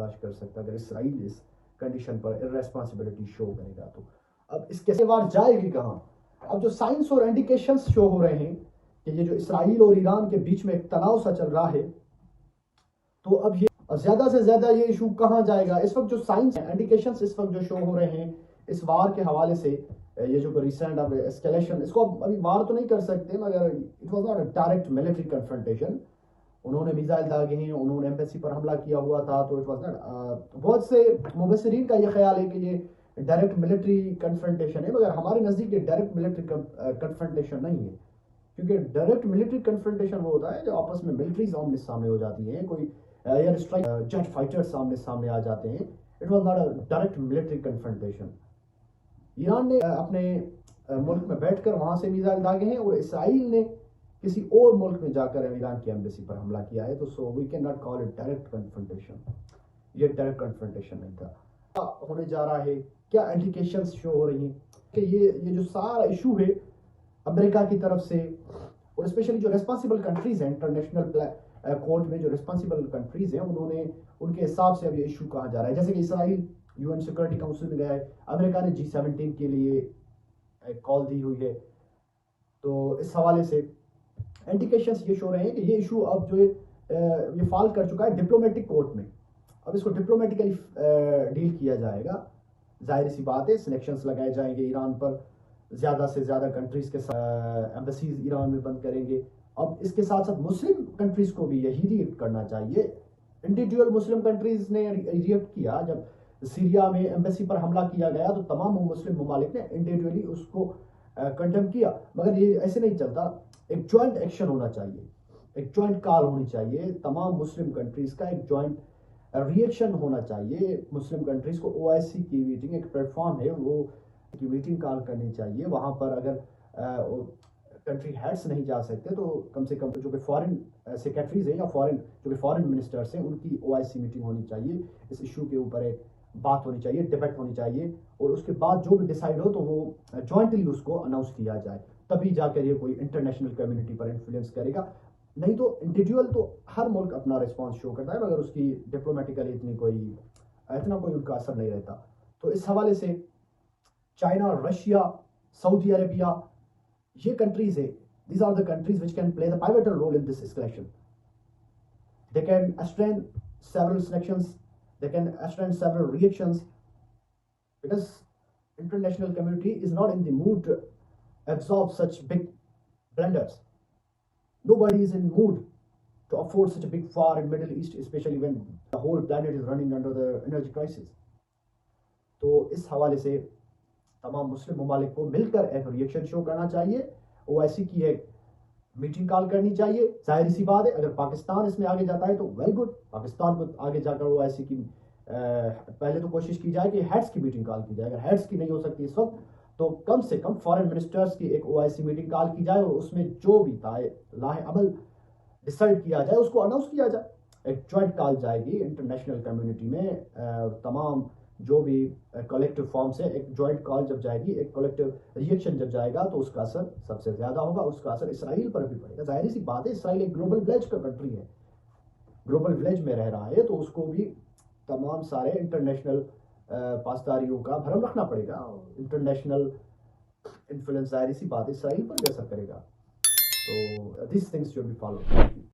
बर्दाश्त कर सकता अगर इसराइल इस कंडीशन पर इर्रेस्पॉन्सिबिलिटी शो करेगा तो। अब इसके वार जाएगी कहाँ? अब जो साइंस और इंडिकेशंस शो हो रहे हैं कि ये जो इसराइल और ईरान के बीच में एक तनाव सा चल रहा है, तो अब ये ज्यादा से ज्यादा ये इशू कहाँ जाएगा? इस वक्त जो साइंस इंडिकेशंस इस वक्त जो शो हो रहे हैं इस वार के हवाले से, ये जो रिसेंट अब एस्केलेशन, इसको अभी वार तो नहीं कर सकते मगर it was not a direct military confrontation. उन्होंने मिसाइल दागे हैं, उन्होंने एम्बेसी पर हमला किया हुआ था, तो इट वाज नॉट। बहुत से मुबसरीन का ये ख्याल है कि ये डायरेक्ट मिलिट्री कन्फ्रंटेशन है, मगर हमारे नज़दीक ये डायरेक्ट मिलिट्री कन्फ्रंटेशन नहीं है, क्योंकि डायरेक्ट मिलिट्री कन्फ्रंटेशन वो होता है जो आपस में मिलिट्रीज आमने सामने हो जाती हैं, कोई एयर स्ट्राइक जेट फाइटर्स आमने सामने आ जाते हैं। It was not a direct military confrontation. Iran ने अपने मुल्क में बैठकर वहां से मिसाइल दागे हैं और इसराइल ने किसी और मुल्क में जाकर ईरान की एम्बेसी पर हमला किया है, तो so we can not call it direct confrontation. ये डायरेक्ट कन्फ्रंटेशन नहीं था। होने जा रहा है, क्या इंडिकेशंस शो हो रही हैं कि ये जो सारा इशू है अमेरिका की तरफ से, और स्पेशली जो रेस्पॉन्सिबल कंट्रीज हैं इंटरनेशनल कोर्ट में, जो रेस्पॉन्सिबल कंट्रीज हैं उन्होंने उनके हिसाब से अब ये इशू कहा जा रहा है। जैसे कि इसराइल यूएन सिक्योरिटी काउंसिल में गया है, अमेरिका ने G17 के लिए एक कॉल दी हुई है, तो इस हवाले से इंडिकेशंस ये शो रहे हैं कि ये इशू अब जो ये फॉल कर चुका है डिप्लोमेटिक कोर्ट में। अब इसको डिप्लोमेटिकली डील किया जाएगा। जाहिर सी बात है सिलेक्शंस लगाए जाएंगे ईरान पर, ज़्यादा से ज़्यादा कंट्रीज़ के एम्बेसीज ईरान में बंद करेंगे। अब इसके साथ साथ मुस्लिम कंट्रीज़ को भी यही रिएक्ट करना चाहिए। इंडिविजुअल मुस्लिम कंट्रीज़ ने रिएक्ट किया जब सीरिया में एम्बेसी पर हमला किया गया, तो तमाम मुस्लिम ममालिक ने इंडिविजुअली उसको कंडेम किया, मगर ये ऐसे नहीं चलता। एक जॉइंट एक्शन होना चाहिए, एक जॉइंट कॉल होनी चाहिए, तमाम मुस्लिम कंट्रीज़ का एक जॉइंट रिएक्शन होना चाहिए। मुस्लिम कंट्रीज़ को OIC की मीटिंग एक प्लेटफॉर्म है, वो की मीटिंग कॉल करनी चाहिए। वहाँ पर अगर कंट्री हेड्स नहीं जा सकते तो कम से कम जो कि फॉरेन सेक्रेटरीज हैं या फॉरेन मिनिस्टर्स हैं उनकी OIC मीटिंग होनी चाहिए। इस इशू के ऊपर एक बात होनी चाहिए, डिबेट होनी चाहिए, और उसके बाद जो भी डिसाइड हो तो वो जॉइंटली उसको अनाउंस किया जाए, तभी जाकर ये कोई इंटरनेशनल कम्युनिटी पर इन्फ्लुएंस करेगा। नहीं तो इंडिविजुअल तो हर मुल्क अपना रिस्पॉन्स शो करता है, मगर उसकी डिप्लोमेटिकली इतना कोई उनका असर नहीं रहता। तो इस हवाले से चाइना, रशिया, सऊदी अरेबिया, ये कंट्रीज है, these are the countries which can play the pivotal role in this escalation. They can restrain several sanctions, they can restrain several reactions, because international community is not in the mood to absorb such big blunders. Nobody is in mood to afford such a big war in Middle East, especially when the whole planet is running under the energy crisis. तो इस हवाले से तमाम मुस्लिम ममालिक को मिलकर एक reaction show करना चाहिए, OIC की एक मीटिंग कॉल करनी चाहिए। जाहिर सी बात है अगर पाकिस्तान इसमें आगे जाता है तो वेरी गुड, पाकिस्तान को आगे जाकर OIC की पहले तो कोशिश की जाए कि हेड्स की मीटिंग कॉल की जाए। अगर हेड्स की नहीं हो सकती इस वक्त तो कम से कम फॉरेन मिनिस्टर्स की एक OIC मीटिंग कॉल की जाए, और उसमें जो भी लाहे अमल डिसाइड किया जाए उसको अनाउंस किया जाए। एक जॉइंट कॉल जाएगी इंटरनेशनल कम्युनिटी में, तमाम जो भी कलेक्टिव फॉर्म से एक जॉइंट कॉल जब जाएगी, एक कलेक्टिव रिएक्शन जब जाएगा, तो उसका असर सबसे ज़्यादा होगा, उसका असर इसराइल पर भी पड़ेगा। जाहिर सी बात है इसराइल एक ग्लोबल विलेज का कंट्री है, ग्लोबल विलेज में रह रहा है, तो उसको भी तमाम सारे इंटरनेशनल पासदारियों का भरम रखना पड़ेगा। इंटरनेशनल इन्फ्लुएंस जाहिर सी बात है इसराइल पर भी असर करेगा। तो this things should be follow.